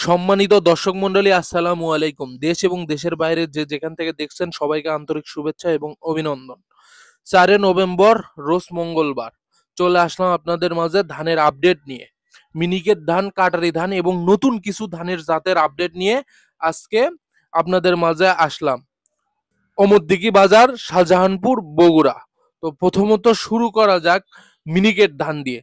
সম্মানিত দর্শক মন্ডলী, আসসালামু আলাইকুম। দেশ এবং দেশের বাইরে যে যেখান থেকে দেখছেন সবাইকে আন্তরিক শুভেচ্ছা এবং অভিনন্দন। 4 নভেম্বর রোজ মঙ্গলবার চলে আসলাম আপনাদের মাঝে ধানের আপডেট নিয়ে। মিনিকেট ধান, কাটারি ধান এবং নতুন কিছু ধানের জাতের আপডেট নিয়ে আজকে আপনাদের মাঝে আসলাম। অমরদিঘি বাজার, শাহজাহানপুর, বগুড়া। তো প্রথমত শুরু করা যাক মিনিকেট ধান দিয়ে।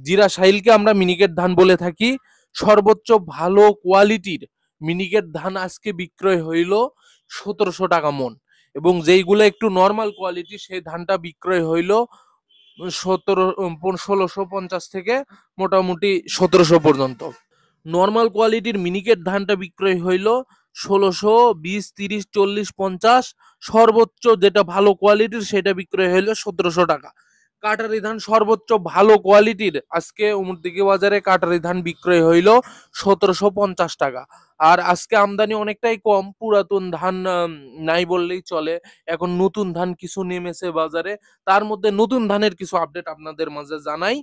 জিরা সাহিলকে আমরা মিনিকেট ধান বলে থাকি। সর্বোচ্চ ভালো কোয়ালিটির মিনিকেট ধান আজকে বিক্রয় হইল 1700 টাকা মন, এবং যেইগুলো একটু নর্মাল কোয়ালিটি সেই ধানটা বিক্রয় হইল 1650 থেকে মোটামুটি 1700 পর্যন্ত। নর্মাল কোয়ালিটির মিনিকেট ধানটা বিক্রয় হইল 1600, 20, 30, 40, 50। সর্বোচ্চ যেটা ভালো কোয়ালিটির সেটা বিক্রয় হইল 1700 টাকা। কাটারি ধান সর্বোচ্চ ভালো কোয়ালিটির আজকে উমরদিঘি বাজারে কাটারি ধান বিক্রয় হইল 1750 টাকা। আর আজকে আমদানি অনেকটাই কম, পুরাতন ধান নাই বললেই চলে। এখন নতুন ধান কিছু নেমেছে বাজারে, তার মধ্যে নতুন ধানের কিছু আপডেট আপনাদের মাঝে জানাই।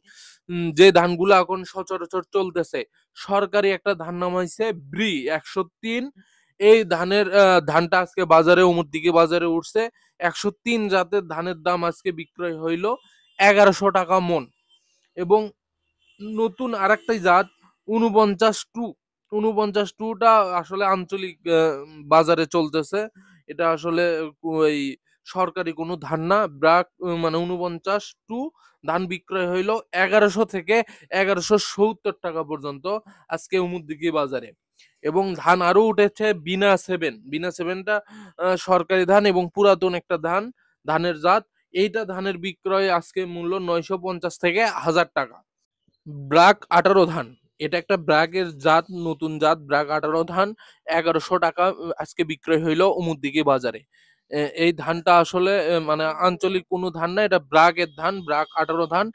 যে ধানগুলো এখন সচরাচর চলতেছে, সরকারি একটা ধান নামাইছে ব্রি 103। এই ধানটা আজকে বাজারে উমরদিঘি বাজারে উঠছে। 103 জাতের ধানের দাম আজকে বিক্রয় হইল 1100 টাকা মন। এবং নতুন আরেকটা জাত 49-2। 49-2টা আসলে আঞ্চলিক বাজারে চলতেছে। এটা আসলে ওই সরকারি কোনো ধান না। ব্রাক মানে 49-2 ধান বিক্রয় হইল 1100 থেকে 1170 টাকা পর্যন্ত আজকে উমরদিঘি বাজারে। এবং ধান আরো উঠেছে বিনা 7। বিনা 7টা সরকারি ধান এবং পুরাতন একটা ধানের জাত। এইটা ধানের বিক্রয় আজকে মূল্য 950 থেকে 1000 টাকা। ব্রাক 18 ধান, এটা একটা ব্রাকের জাত, নতুন জাত ব্রাক 18 ধান 1100 টাকা আজকে বিক্রয় হইল উমরদিঘি বাজারে। এই ধানটা আসলে মানে আঞ্চলিক কোনো ধান না, এটা ব্রাকের ধান, ব্রাক 18 ধান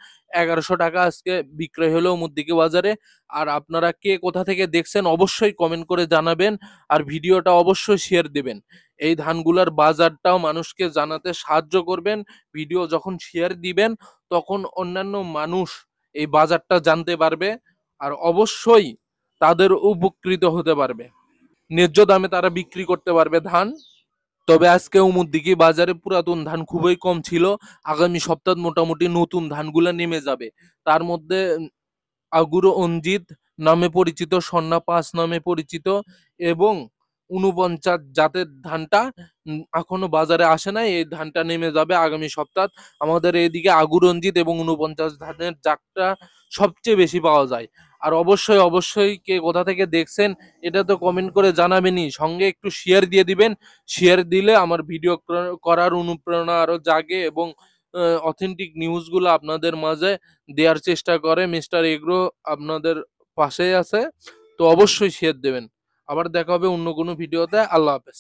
1100 টাকা আজকে বিক্রয় হলো উমরদিঘি বাজারে। আর আপনারা কে কোথা থেকে দেখছেন অবশ্যই কমেন্ট করে জানাবেন, আর ভিডিওটা অবশ্যই শেয়ার দিবেন। এই ধানগুলার বাজারটাও মানুষকে জানাতে সাহায্য করবেন। ভিডিও যখন শেয়ার দিবেন তখন অন্যান্য মানুষ এই বাজারটা জানতে পারবে, আর অবশ্যই তাদের উপকৃত হতে পারবে। ন্যায্য দামে তারা বিক্রি করতে পারবে ধান। তবে আজকে উমরদিঘি বাজারে পুরাতন ধান খুবই কম ছিল। আগামী সপ্তাহ মোটামুটি নতুন ধানগুলা নেমে যাবে। তার মধ্যে আগুরো অঞ্জিত নামে পরিচিত, স্বর্ণা 5 নামে পরিচিত এবং 49 জাতের ধানটা এখনো বাজারে আসে নাই। এই ধানটা নেমে যাবে আগামী সপ্তাহ। আমাদের এইদিকে আগুরঞ্জিত এবং 49 ধানের জাতটা সবচেয়ে বেশি পাওয়া যায়। আর অবশ্যই অবশ্যই কে কোথা থেকে দেখছেন এটা তো কমেন্ট করে জানাবেনই, সঙ্গে একটু শেয়ার দিয়ে দিবেন। শেয়ার দিলে আমার ভিডিও করার অনুপ্রেরণা আরো জাগে এবং অথেন্টিক নিউজগুলো আপনাদের মাঝে দেওয়ার চেষ্টা করে। মিস্টার এগ্রো আপনাদের পাশেই আছে, তো অবশ্যই শেয়ার দেবেন। আবার দেখা হবে অন্য কোনো ভিডিওতে। আল্লাহ হাফেজ।